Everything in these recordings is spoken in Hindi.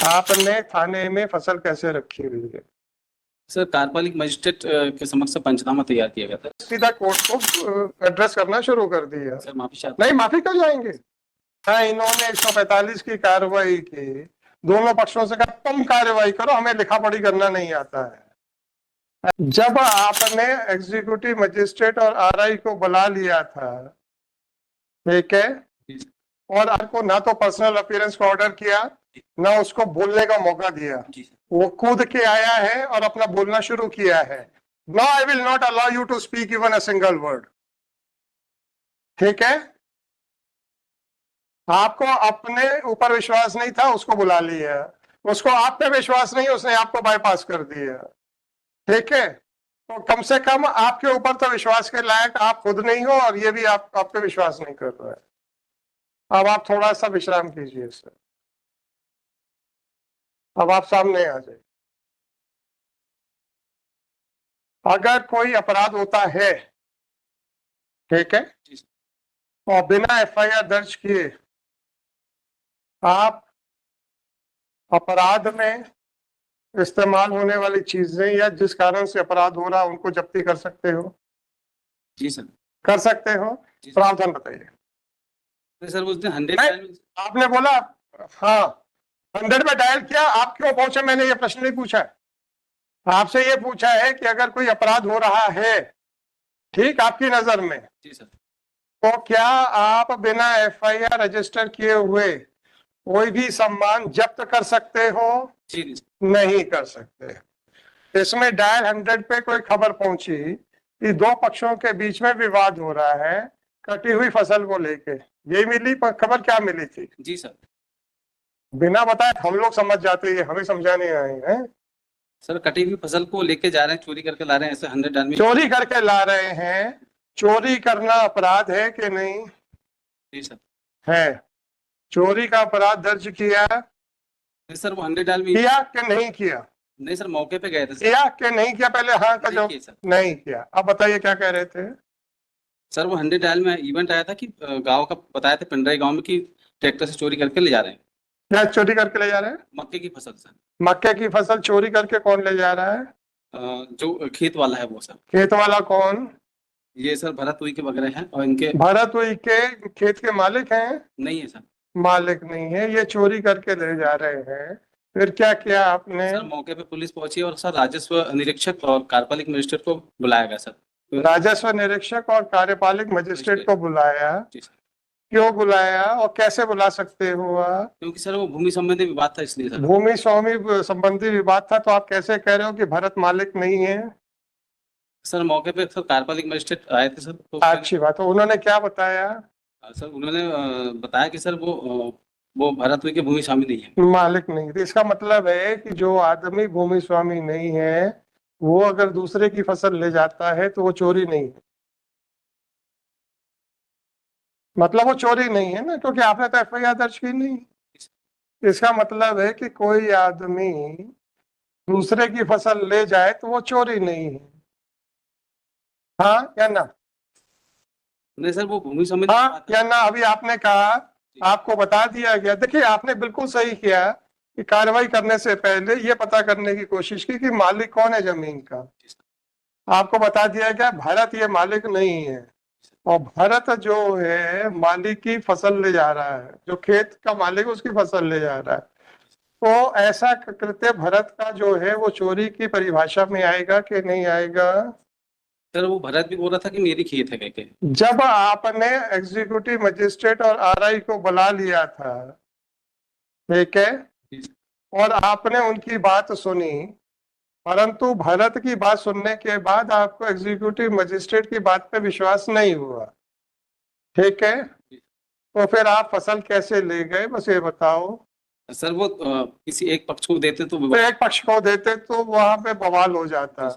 आपने थाने में फसल कैसे रखी हुई है? सर कार्यपालिक मजिस्ट्रेट के समक्ष पंचनामा तैयार किया गया था। सीधा कोर्ट को एड्रेस करना शुरू कर दिया। सर माफी चाहता नहीं, माफी क्यों जाएंगे? हाँ, इन्होंने 145 की कार्रवाई की, दोनों पक्षों से कहा तुम कार्रवाई करो, हमें लिखा पढ़ी करना नहीं आता है। जब आपने एग्जीक्यूटिव मजिस्ट्रेट और आरआई को बुला लिया था, ठीक है, और आपको ना तो पर्सनल अपीयरेंस का ऑर्डर किया, ना उसको बोलने का मौका दिया, वो कूद के आया है और अपना बोलना शुरू किया है। No, I will not allow you to speak even a single word. ठीक है, आपको अपने ऊपर विश्वास नहीं था, उसको बुला लिया, उसको आप पे विश्वास नहीं, उसने आपको बाईपास कर दिया। ठीक है, तो कम से कम आपके ऊपर तो विश्वास के लायक आप खुद नहीं हो, और ये भी आप पे विश्वास नहीं कर रहा है। अब आप थोड़ा सा विश्राम कीजिए सर, अब आप सामने आ जाइए। अगर कोई अपराध होता है, ठीक है, और बिना एफआईआर दर्ज किए आप अपराध में इस्तेमाल होने वाली चीजें या जिस कारण से अपराध हो रहा उनको जब्ती कर सकते हो? जी सर। कर सकते हो? प्रावधान बताइए। सर उस दिन 100 आपने बोला हाँ 100 में डायल किया, आप क्यों पहुंचे? मैंने ये प्रश्न नहीं पूछा है, आपसे ये पूछा है कि अगर कोई अपराध हो रहा है, ठीक, आपकी नजर में, जी सर, तो क्या आप बिना एफआईआर रजिस्टर किए हुए कोई भी सामान जब्त कर सकते हो? जी नहीं कर सकते। इसमें डायल 100 पे कोई खबर पहुंची कि दो पक्षों के बीच में विवाद हो रहा है कटी हुई फसल को लेके, यही मिली खबर? क्या मिली थी? जी सर। बिना बताए हम लोग समझ जाते हैं, हमें समझाने आए हैं। सर कटी हुई फसल को लेके जा रहे हैं, चोरी करके ला रहे हैं, ऐसे 100 आदमी चोरी करके ला रहे हैं। चोरी करना अपराध है कि नहीं? जी सर है। चोरी का अपराध दर्ज किया सर, वो 100 आदमी किया कि नहीं किया? नहीं सर, मौके पे गए थे सर। किया कि नहीं किया? पहले हाँ का जवाब। नहीं किया। अब बताइए क्या कह रहे थे? सर वो 100 डायल में इवेंट आया था कि गांव का बताया था, पिंडराई गांव में, कि ट्रैक्टर से चोरी करके ले जा रहे हैं। क्या चोरी करके ले जा रहे हैं? मक्के की फसल सर। मक्के की फसल चोरी करके कौन ले जा रहा है? जो खेत वाला है वो सर। खेत वाला कौन? ये सर भरत हुई के वगैरह हैं, और इनके भरत हुई के खेत के मालिक हैं? नहीं है सर। मालिक नहीं है, ये चोरी करके ले जा रहे हैं। फिर क्या किया आपने? सर मौके पे पुलिस पहुंची और सर राजस्व निरीक्षक और कार्यपालिक मजिस्ट्रेट को बुलाया गया सर। राजस्व निरीक्षक और कार्यपालिक मजिस्ट्रेट को बुलाया? जी सर। क्यों बुलाया और कैसे बुला सकते हो आप? क्योंकि सर वो भूमि संबंधी विवाद था, इसलिए सर। भूमि स्वामी संबंधी विवाद था, तो आप कैसे कह रहे हो कि भरत मालिक नहीं है? सर मौके पे सर कार्यपालिक मजिस्ट्रेट आए थे सर, तो अच्छी बात है। उन्होंने क्या बताया? सर उन्होंने बताया कि सर वो भरत हुई के भूमि स्वामी नहीं है, मालिक नहीं थे। इसका मतलब है कि जो आदमी भूमि स्वामी नहीं है, वो अगर दूसरे की फसल ले जाता है तो वो चोरी नहीं है। मतलब वो चोरी नहीं है ना, क्योंकि आपने तो एफआईआर दर्ज की नहीं। इसका मतलब है कि कोई आदमी दूसरे की फसल ले जाए तो वो चोरी नहीं है। हाँ या ना? नहीं सर, वो भूमि संबंधी हाँ या ना? अभी आपने कहा, आपको बता दिया गया। देखिए, आपने बिल्कुल सही किया कि कार्रवाई करने से पहले ये पता करने की कोशिश की कि मालिक कौन है जमीन का। आपको बता दिया गया भरत ये मालिक नहीं है, और भरत जो है मालिक की फसल ले जा रहा है, जो खेत का मालिक उसकी फसल ले जा रहा है। तो ऐसा कृत्य भरत का जो है वो चोरी की परिभाषा में आएगा कि नहीं आएगा? सर वो भरत भी बोल रहा था कि मेरी खेत है कहके। जब आपने एग्जीक्यूटिव मजिस्ट्रेट और आरआई को बुला लिया था, ठीक है, और आपने उनकी बात सुनी, परंतु भरत की बात सुनने के बाद आपको एग्जीक्यूटिव मजिस्ट्रेट की बात पे विश्वास नहीं हुआ, ठीक है, तो फिर आप फसल कैसे ले गए? बस ये बताओ। सर वो किसी एक पक्ष को देते तो एक पक्ष को देते तो वहां पे बवाल हो जाता।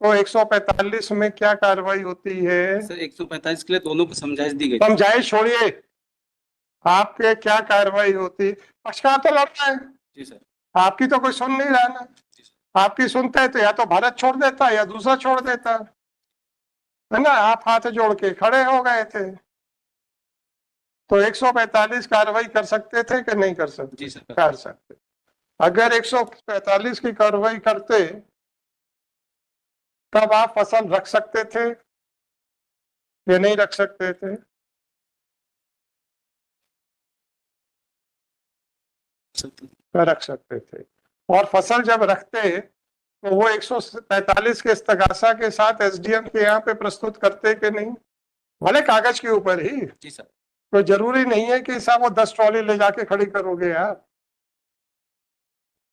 तो 145 में क्या कार्रवाई होती है? सर 145 के लिए दोनों को समझाइश दी गई। समझाइश छोड़िए, आपके क्या कार्रवाई होती? पक्षकार तो लड़ रहा है। जी सर। आपकी तो कोई सुन नहीं रहा ना। आपकी सुनते है तो या तो भारत छोड़ देता या दूसरा छोड़ देता, है ना? आप हाथ जोड़ के खड़े हो गए थे। तो 145 कार्रवाई कर सकते थे कि नहीं कर सकते? जी सर। कर सकते। अगर 145 की कार्रवाई करते तब आप फसल रख सकते थे या नहीं रख सकते थे? रख सकते थे। और फसल जब रखते तो वो 145 के इस्तगासा के साथ एसडीएम के यहाँ पे प्रस्तुत करते कि नहीं? भले कागज के ऊपर ही, जी सर। तो जरूरी नहीं है कि साहब वो 10 ट्रॉली ले जाके खड़ी करोगे यार।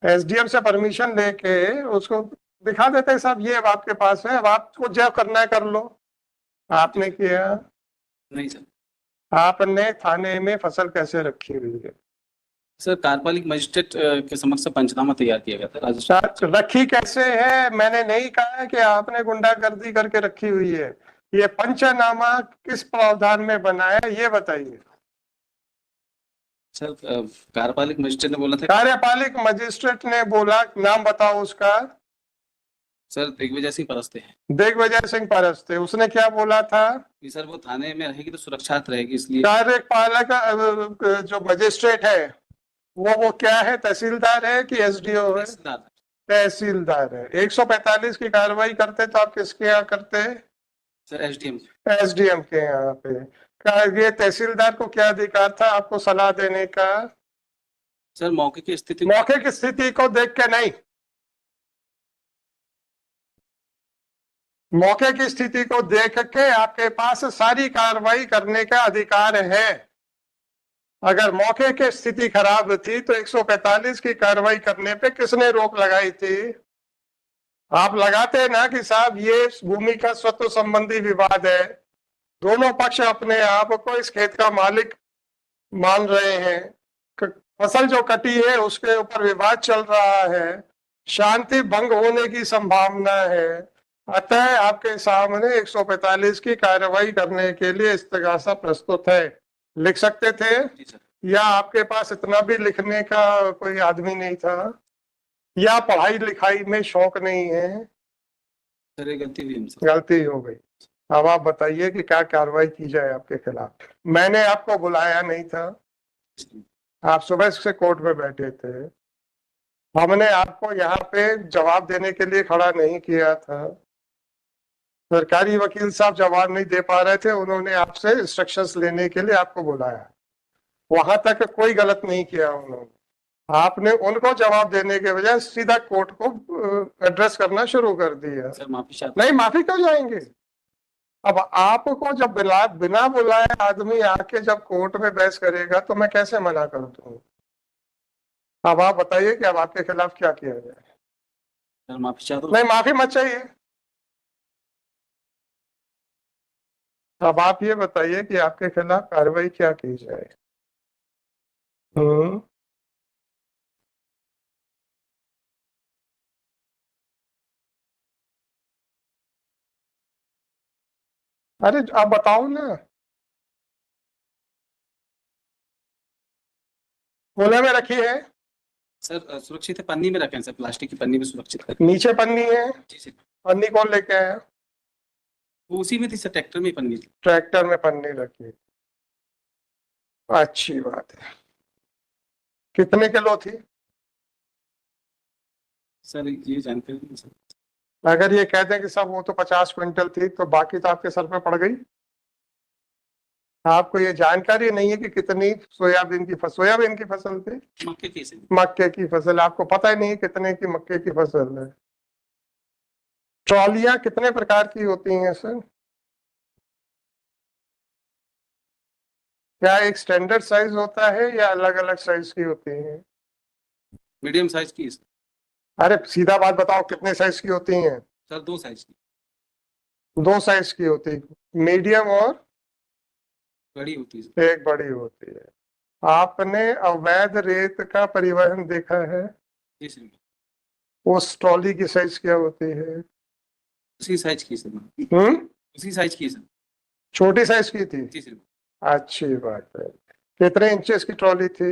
एसडीएम से परमिशन लेके उसको दिखा देते हैं, साहब ये अब आपके पास है, अब आपको जो करना है कर लो। आपने किया? नहीं सर। आपने थाने में फसल कैसे रखी हुई है? सर कार्यपालिक मजिस्ट्रेट के समक्ष पंचनामा तैयार किया गया था राजस्थान। रखी कैसे है? मैंने नहीं कहा है कि आपने गुंडागर्दी करके रखी हुई है। ये पंचनामा किस प्रावधान में बना है ये बताइए। सर कार्यपालिक मजिस्ट्रेट ने बोला था। कार्यपालिक मजिस्ट्रेट ने बोला, नाम बताओ उसका। सर दिग्विजय सिंह परस्ते हैं। दिग्विजय सिंह परस्ते, उसने क्या बोला था? कि सर वो थाने में रहेगी तो सुरक्षित रहेगी, इसलिए। कार्यपालक जो मजिस्ट्रेट है वो क्या है? तहसीलदार है कि एसडीओ है? तहसीलदार। तहसीलदार है। 145 की कार्रवाई करते तो आप किसके यहाँ करते? Sir SDM. एसडीएम के यहाँ पे। ये तहसीलदार को क्या अधिकार था आपको सलाह देने का? सर मौके की स्थिति। मौके की स्थिति को देख के नहीं, मौके की स्थिति को देख के आपके पास सारी कार्रवाई करने का अधिकार है। अगर मौके की स्थिति खराब थी तो 145 की कार्रवाई करने पे किसने रोक लगाई थी? आप लगाते ना कि साहब ये भूमि का स्वत्व संबंधी विवाद है, दोनों पक्ष अपने आप को इस खेत का मालिक मान रहे हैं, फसल जो कटी है उसके ऊपर विवाद चल रहा है, शांति भंग होने की संभावना है, अतः आपके सामने 145 की कार्रवाई करने के लिए इस्तगासा प्रस्तुत है। लिख सकते थे? जी सर। या आपके पास इतना भी लिखने का कोई आदमी नहीं था, या पढ़ाई लिखाई में शौक नहीं है? सर ये गलती हुई हमसे। गलती हो गई। अब आप बताइए कि क्या कार्रवाई की जाए आपके खिलाफ। मैंने आपको बुलाया नहीं था, आप सुबह से कोर्ट में बैठे थे, हमने आपको यहाँ पे जवाब देने के लिए खड़ा नहीं किया था। सरकारी वकील साहब जवाब नहीं दे पा रहे थे, उन्होंने आपसे इंस्ट्रक्शंस लेने के लिए आपको बुलाया। वहां तक कोई गलत नहीं किया उन्होंने, आपने उनको जवाब देने के बजाय सीधा कोर्ट को एड्रेस करना शुरू कर दिया। सर माफी चाहता नहीं, माफी क्यों जाएंगे? अब आपको जब बिना बुलाए आदमी आके जब कोर्ट में बहस करेगा तो मैं कैसे मना कर दूं? अब आप बताइए कि अब आपके खिलाफ क्या किया जाए। सर माफी चाहता हूँ। नहीं, माफी मत चाहिए। अब आप ये बताइए कि आपके खिलाफ कार्रवाई क्या की जाए। हम्म अरे आप बताओ ना। कोने में रखी है? सर सुरक्षित है, पन्नी में रखें सर, प्लास्टिक की पन्नी में सुरक्षित रखें। नीचे पन्नी है? जी सर। पन्नी कौन लेके आया? वो उसी में थी सर, ट्रैक्टर में ही पन्नी थी। ट्रैक्टर में पन्नी रखी, अच्छी बात है। कितने किलो थी? सर ये जानकारी नहीं सर। अगर ये कहते हैं कि साहब वो तो 50 क्विंटल थी तो बाकी तो आपके सर पे पड़ गई। आपको ये जानकारी नहीं है कि कितनी सोयाबीन की फसल थी? मक्के की सर। मक्के की फसल, आपको पता ही नहीं है कितने की मक्के की फसल है। ट्रॉलियां कितने प्रकार की होती हैं सर? क्या एक स्टैंडर्ड साइज होता है या अलग अलग साइज की होती है? मीडियम साइज की सर। अरे सीधा बात बताओ, कितने साइज की होती हैं? सर 2 साइज की। 2 साइज की होती है, मीडियम और बड़ी होती है सर। एक बड़ी होती है। आपने अवैध रेत का परिवहन देखा है? जी सर। उस ट्रॉली की साइज क्या होती है? उसी साइज की सर। हम्म उसी साइज की सर। छोटी साइज की थी? जी सर। अच्छी बात है। कितने इंचेस की ट्रॉली थी?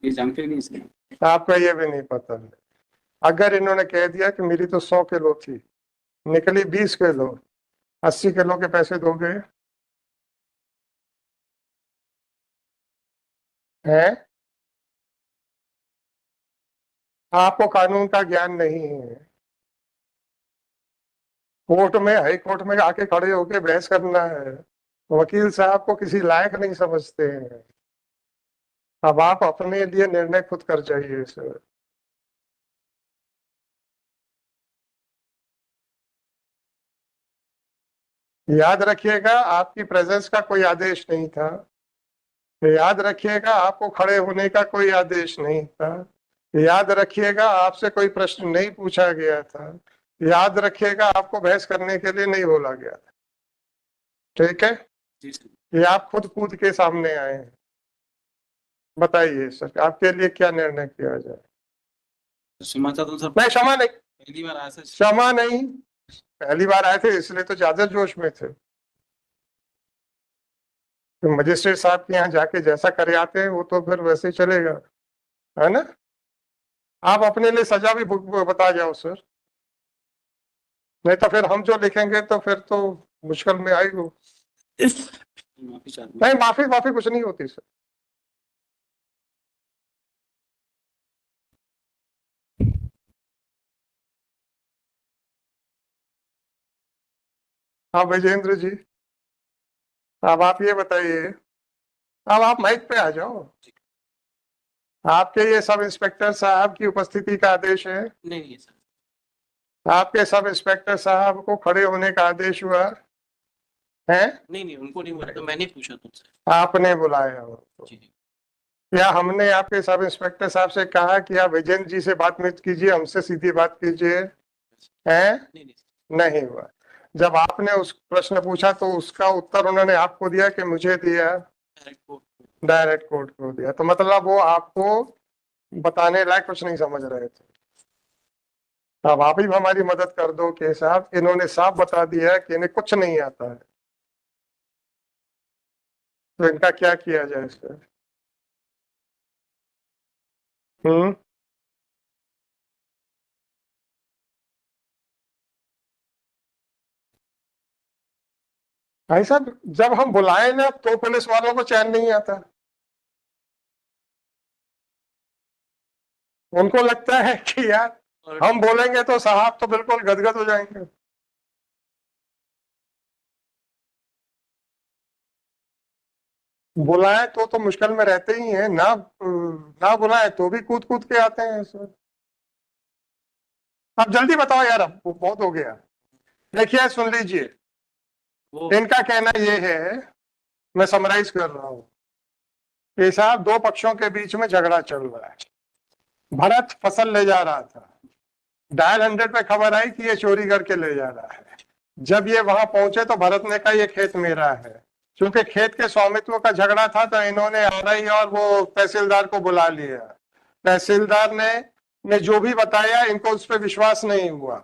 ये जानकारी नहीं सर। आपका ये भी नहीं पता है? अगर इन्होंने कह दिया कि मेरी तो 100 किलो थी, निकली 20 किलो, 80 किलो के पैसे दोगे? है? आपको कानून का ज्ञान नहीं है। कोर्ट में, हाई कोर्ट में आके खड़े होके बहस करना है। वकील साहब को किसी लायक नहीं समझते हैं। अब आप अपने लिए निर्णय खुद कर जाइए सर। याद रखिएगा, आपकी प्रेजेंस का कोई आदेश नहीं था। याद रखिएगा, आपको खड़े होने का कोई आदेश नहीं था। याद रखिएगा, आपसे कोई प्रश्न नहीं पूछा गया था। याद रखिएगा, आपको बहस करने के लिए नहीं बोला गया था। ठीक है? जी सर। ये आप खुद कूद के सामने आए हैं। बताइए सर, आपके लिए क्या निर्णय किया जाए? क्षमा चाहता हूँ सर, नहीं, क्षमा नहीं। पहली बार आया सर। क्षमा नहीं। पहली बार आए थे इसलिए तो ज्यादा जोश में थे। तो मजिस्ट्रेट साहब के यहाँ जाके जैसा करे आते हैं वो तो फिर वैसे ही चलेगा, है ना? आप अपने लिए सजा भी बता जाओ सर, नहीं तो फिर हम जो लिखेंगे तो फिर तो मुश्किल में आएगी। माफी चाहता हूँ। नहीं, माफी माफी कुछ नहीं होती सर। हाँ विजेंद्र जी, अब आप ये बताइए, अब आप माइक पे आ जाओ। आपके ये सब इंस्पेक्टर साहब की उपस्थिति का आदेश है? नहीं सर। आपके सब इंस्पेक्टर साहब को खड़े होने का आदेश हुआ है? नहीं उनको नहीं बोला, तो मैंने पूछा तुमसे। आपने बुलाया हो? जी जी। या हमने आपके सब इंस्पेक्टर साहब से कहा कि आप विजेंद्र जी से बात मत कीजिए, हमसे सीधी बात कीजिए? हैं? नहीं नहीं हुआ। जब आपने उस प्रश्न पूछा तो उसका उत्तर उन्होंने आपको दिया कि मुझे दिया? डायरेक्ट कोर्ट को दिया। तो मतलब वो आपको बताने लायक कुछ नहीं समझ रहे थे। अब आप ही हमारी मदद कर दो कि साहब इन्होंने साफ बता दिया है कि इन्हें कुछ नहीं आता है, तो इनका क्या किया जाए सर? हम्म। भाई साहब, जब हम बुलाए ना तो पुलिस वालों को चैन नहीं आता। उनको लगता है कि यार हम बोलेंगे तो साहब तो बिल्कुल गदगद हो जाएंगे। बुलाए तो मुश्किल में रहते ही हैं ना, ना बुलाए तो भी कूद कूद के आते हैं सर। अब जल्दी बताओ यार, अब बहुत हो गया। देखिए सुन लीजिए, इनका कहना ये है, मैं समराइज कर रहा हूँ कि साहब दो पक्षों के बीच में झगड़ा चल रहा है। भरत फसल ले जा रहा था, डायल 100 पे खबर आई कि ये चोरी करके ले जा रहा है। जब ये वहां पहुंचे तो भरत ने कहा ये खेत मेरा है। क्योंकि खेत के स्वामित्व का झगड़ा था तो इन्होंने आरआई और वो तहसीलदार को बुला लिया। तहसीलदार ने जो भी बताया इनको उस पर विश्वास नहीं हुआ,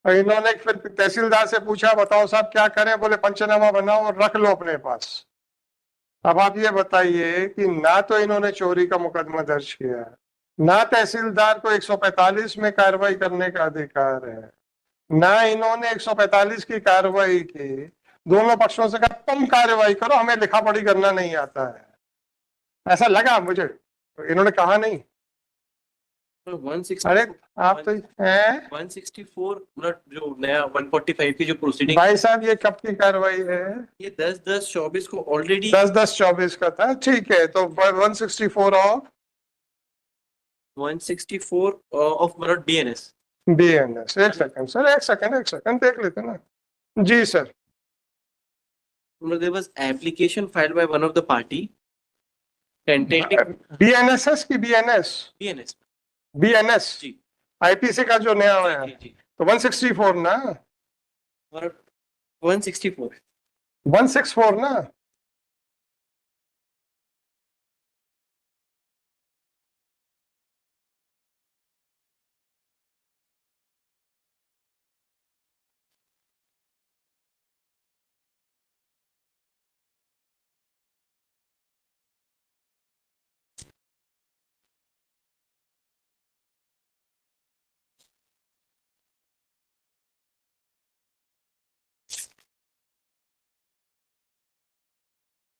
और इन्होंने फिर तहसीलदार से पूछा बताओ साहब क्या करें? बोले पंचनामा बनाओ और रख लो अपने पास। अब आप ये बताइए कि ना तो इन्होंने चोरी का मुकदमा दर्ज किया, ना तहसीलदार को 145 में कार्रवाई करने का अधिकार है, ना इन्होंने 145 की कार्रवाई की। दोनों पक्षों से कहा तुम कार्रवाई करो, हमें लिखा पढ़ी करना नहीं आता है। ऐसा लगा मुझे, इन्होंने कहा नहीं। तो 160 अरे आप तो हैं 164 मतलब जो नया 145 की जो प्रोसीडिंग, भाई साहब, ये कब की कार्रवाई है? ये 10/10/24 को ऑलरेडी 10/10/24 का था, ठीक है। तो 164 ऑफ 164 ऑफ मतलब डीएनएस। बीएनएस। एक सेकंड सर, एक सेकंड देख लेते ना। जी sir. there was application filed by one of the party tentative BNSS की बीएनएस डीएनएस। बीएनएस जी आईपीसी का जो नया आया है, जी तो 164 ना? और 164 164 ना?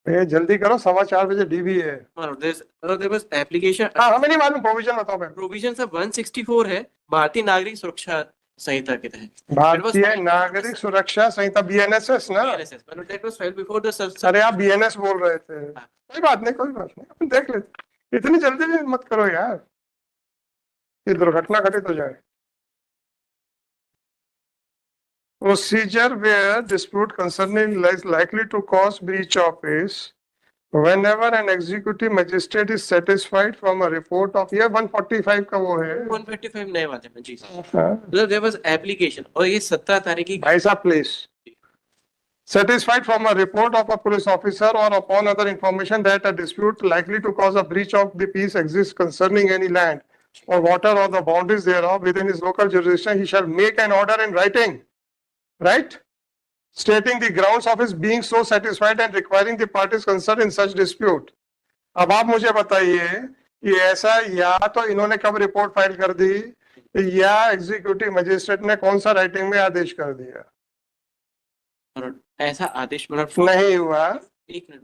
ये जल्दी करो, 4:15 डीबी है। there was application हाँ हमें नहीं मालूम, प्रोविजन बताओ मैं। प्रोविजन सब 164 है भारतीय नागरिक सुरक्षा संहिता के तहत। भारतीय नागरिक सुरक्षा संहिता, BNSS ना? BNSS, but that was filed before the अरे आप BNS बोल रहे थे। कोई बात नहीं, कोई बात नहीं, अपन देख लेते, इतनी जल्दी भी मत करो यार, ये दुर्घटना घटित हो जाए। Procedure where dispute concerning is likely to cause breach of is whenever an executive magistrate is satisfied from a report of, ये 145 का वो है। 155 नए वाले में जी सर। हाँ। मतलब there was application और ये 17 तारीख की भाई साहब please, satisfied from a report of a police officer or upon other information that a dispute likely to cause a breach of the peace exists concerning any land or water or the boundaries thereof within his local jurisdiction, he shall make an order in writing, right, stating the grounds of his being so satisfied and requiring the parties concerned in such dispute. अब आप मुझे बताइए कि ऐसा या तो इन्होंने कब रिपोर्ट फाइल कर दी, या एग्जीक्यूटिव मजिस्ट्रेट ने कौन सा राइटिंग में आदेश कर दिया? और ऐसा आदेश मतलब नहीं हुआ। एक मिनट